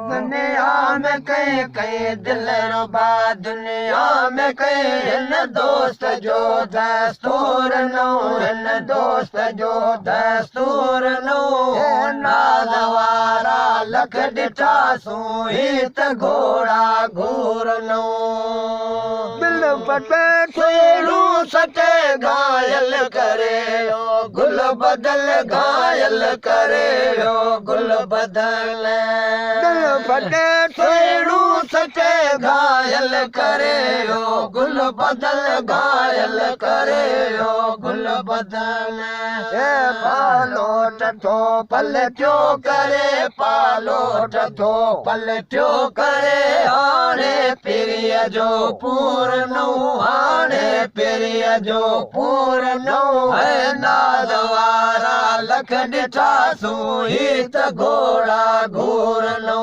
दुनिया में कहीं कहीं दिल रुबा दुनिया में कहीं हिन दोस्त जो दस्तूर नो हिन दोस्त जो दस्तूर नो नाल वारा लख ॾिठा सूं ही त घोड़ा घूरनो दिल पटे छेड़ू सटे घायल करे गुल बदल घायल करे गुल बदल दिल पटे छेड़ू सटे घायल करे गुल बदल घायल करे गुल बदल पालो टठो पलटियो करे पालो टठो पलटियो करे हाणे पिरीअ जो पूरनो हाणे पिरीअ जो पूरनो है नाद वारा लख ॾिठा सूं ही त घोड़ा घूरनो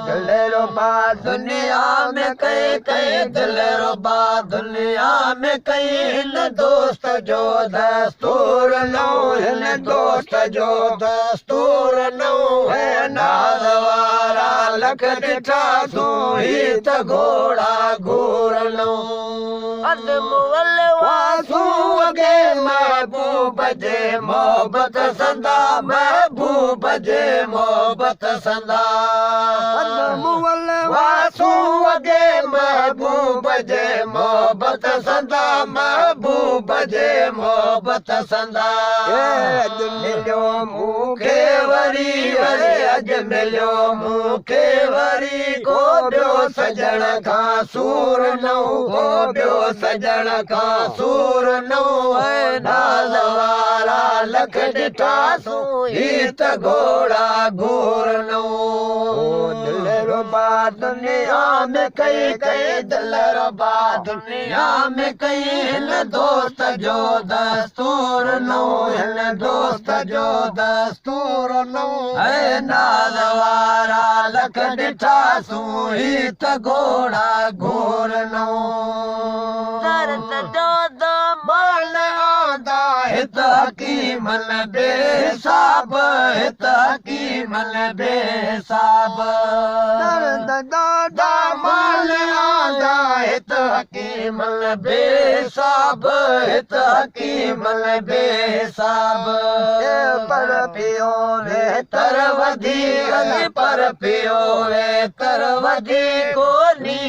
दिल रुबा दुनिया में कई कई दिल रुबा दुनिया में कई हिन दोस्त जो दस्तूर नो हिन दोस्त जो दस्तूर नो है नाद वारा लख ॾिठा सूं ही त घोड़ा घूरनो अदमुअल वासू वगे महबूब जे मोहब्बत संदा महबूब जे मोहब्बत संदा अदमुअल वासू वगे महबूब जे मोहब्बत संदा महबूब जे मोहब्बत संदा अज मिलियो मूंखे वरी वरी अज मिलियो मूंखे वरी को ॿियो सजण खां सूर न को ॿियो सजण खां सूर न नाल वारा लख ॾिठा सूं ही त घोड़ा घूरनो दिल रुबा दुनिया में कई कई दिल रुबा दुनिया में कई हिन दोस्त जो दस्तूर नो हिन दोस्त जो दस्तूर नो है नाल वारा लख ॾिठा सूं ही त घोड़ा घूरनो दर्द जो दमन आंदा हित हकीमन बेहिसाब हित हकीमन बेहिसाब दर्द जो दमन आंदा हित हकीमन बेहिसाब हित हकीमन बेहिसाब पर पियो वे तर वधी पर पियो वे तर वधी कोनी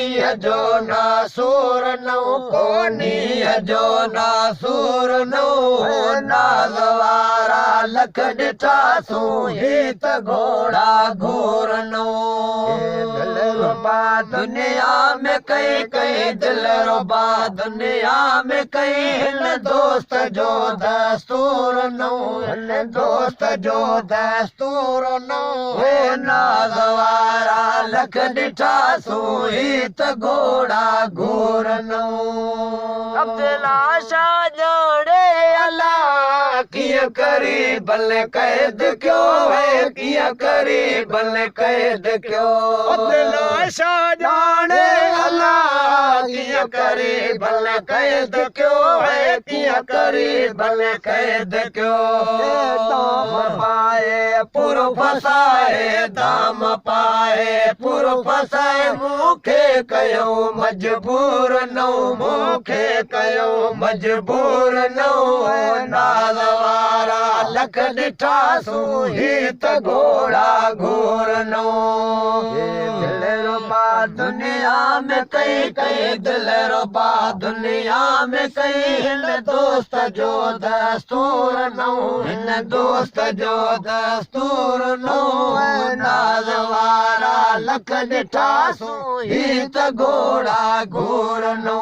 जो नासूर नो कोनी जो नासूर नो नाल वारा लख ॾिठा सूं ही त घोड़ा घूरनो दिल रुबा दुनिया में कई कई दिल रुबा दुनिया में कई हिन दोस्त जो दस्तूर नो हिन दोस्त जो दस्तूर नो नाल वारा लख ॾिठा सूं ही त घोड़ा घूरनो अब्दुल्ला शाह जोड़े अल्लाह कीअं करी भले कैद कयो है कीअं करी भले कैद कयो अब्दुल्ला शाह जाने अल्लाह कीअं करी भले कैद कयो है कीअं करी भले कैद कयो दाम पाए पुर फसाए दाम पाए पुर फसाए मूंखे कयो मजबूर नो मूंखे कयो मजबूर नो नाल वारा लख ॾिठा सूं ही त घोड़ा घूरनो दिल रुबा दुनिया में कई कई दिल रुबा दुनिया में कई हिन दोस्त जो दस्तूर नो हिन दोस्त जो दस्तूर नो नाल वारा लख ॾिठा सूं ही त घोड़ा घूरनो